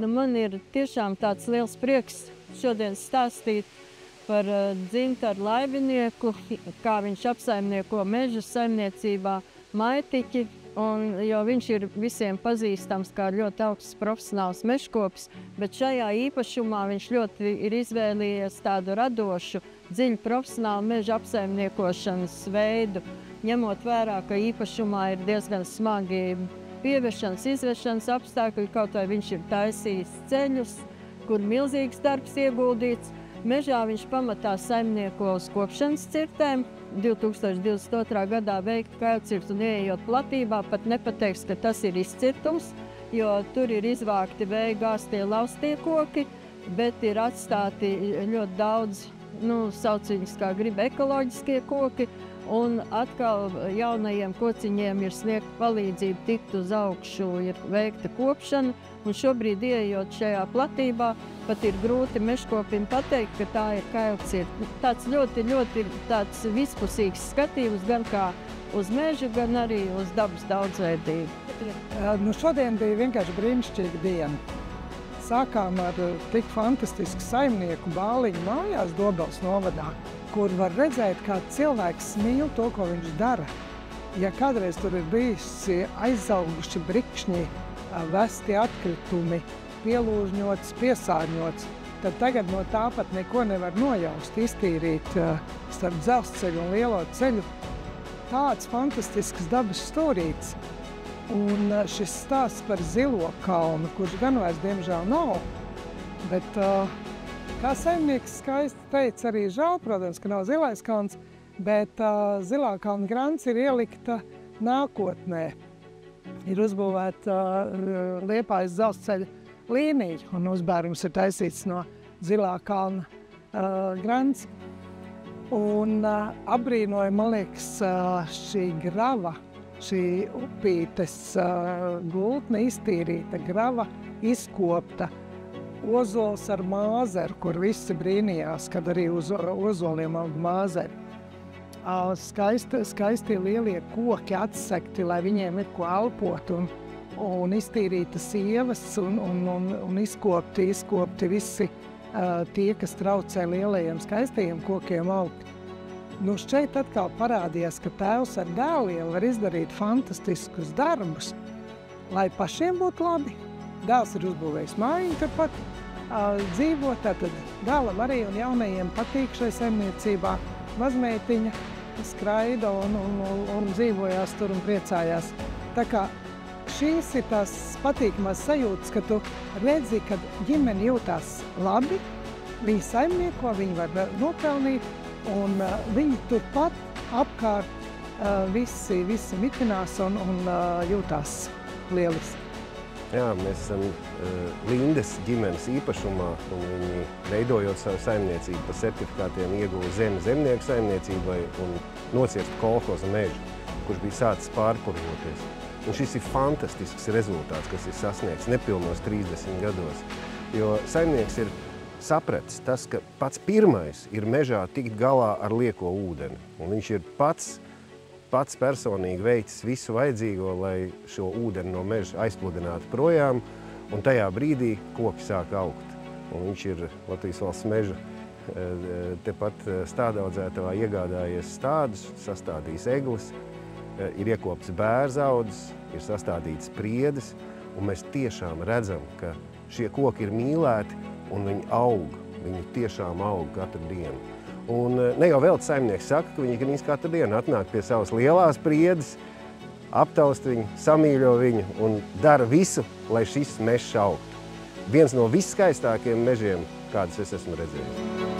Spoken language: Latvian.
Nu, man ir tiešām tāds liels prieks šodien stāstīt par Dzintaru Laivinieku, kā viņš apsaimnieko meža saimniecībā Maitiķi, jo viņš ir visiem pazīstams kā ļoti augsts profesionāls mežkopis, bet šajā īpašumā viņš ļoti ir izvēlējies tādu radošu, dziļu profesionālu meža apsaimniekošanas veidu, ņemot vērā, ka īpašumā ir diezgan smagi pieviešanas, izvešanas apstākļi, kaut vai viņš ir taisījis ceļus, kur milzīgs darbs ieguldīts. Mežā viņš pamatā saimnieko uz kopšanas cirtēm. 2022. gadā veikt kailcirtu un ieejot platībā, pat nepateiks, ka tas ir izcirtums, jo tur ir izvākti vēja gāztie laustie koki, bet ir atstāti ļoti daudz, sauc viņus kā grib, ekoloģiskie koki, un atkal jaunajiem kociņiem ir sniegta palīdzība tikt uz augšu, ir veikta kopšana, un šobrīd ieejot šajā platībā, pat ir grūti mežkopim pateikt, ka tā ir kailcirta. Tāds ļoti, ļoti tāds vispusīgs skatījums gan kā uz mežu, gan arī uz dabas daudzveidību. Šodien bija vienkārši brīnišķīga diena. Sākām ar tik fantastisku saimnieku bāliņu mājās Dobeles novadā, kur var redzēt, kā cilvēks mīl to, ko viņš dara. Ja kādreiz tur ir bijusi aizauguši brikšņi, vesti atkritumi, pielūžņots, piesārņots, tad tagad no tā pat neko nevar nojaust, iztīrīt starp dzelzceļu un lielo ceļu. Tāds fantastisks dabas stūrītis. Un šis stāsts par Zilo kalnu, kurš gan vairs diemžēl nav, bet kā saimnieks skaisti teica, arī žēl, protams, ka nav Zilais kalns, bet Zilā kalna grants ir ielikta nākotnē. Ir uzbūvēta Liepājas dzelzceļa līnija, un uzbērums ir taisīts no Zilā kalna grants. Un apbrīnoja, man liekas, šī grava, šī upītes gultne iztīrīta, grava izkopta, ozols ar māzeru, kur visi brīnījās, kad arī uz ozoliem aug māzeri. Skaisti lielie koki atsekti, lai viņiem ir ko elpot, un iztīrītas ievas un izkopti visi tie, kas traucē lielajiem skaistajiem kokiem augt. Šeit atkal parādījās, ka tēvs ar dēliem var izdarīt fantastiskus darbus, lai pašiem būtu labi. Dēls ir uzbūvējis mājiņu turpat dzīvo, tātad dēlam arī un jaunajiem patīk šai saimniecībā. Mazmeitiņa skraida un dzīvojās tur un priecājās. Tā kā šīs ir tās patīkamās sajūtas, ka tu redzi, ka ģimene jūtās labi, viņi saimnieko, viņi var nopelnīt, un viņi turpat apkārt visi mitinās un jūtās lieliski. Jā, mēs esam Lindes ģimenes īpašumā, un viņi, veidojot savu saimniecību pa certifikātiem, ieguva zemi zemnieku saimniecībai un nocirst kolhoza mežu, kurš bija sācis pārpurvoties. Un šis ir fantastisks rezultāts, kas ir sasniegts nepilnos 30 gados, jo saimnieks ir sapratis tas, ka pats pirmais ir mežā tikt galā ar lieko ūdeni. Un viņš ir pats personīgi veicis visu vajadzīgo, lai šo ūdeni no meža aizpludinātu projām, un tajā brīdī koki sāk augt. Un viņš ir Latvijas valsts meža tepat stādaudzētavā iegādājies stādus, sastādījis eglis, ir iekopts bērzaudzes, ir sastādīts priedes, un mēs tiešām redzam, ka šie koki ir mīlēti, un viņi aug, viņi tiešām aug katru dienu. Un ne jau vēl saimnieks saka, ka viņi gan katru dienu atnāk pie savas lielās priedes, aptaust viņu, samīļo viņu un dara visu, lai šis mežs augtu. Viens no visskaistākajiem mežiem, kādus es esmu redzējis.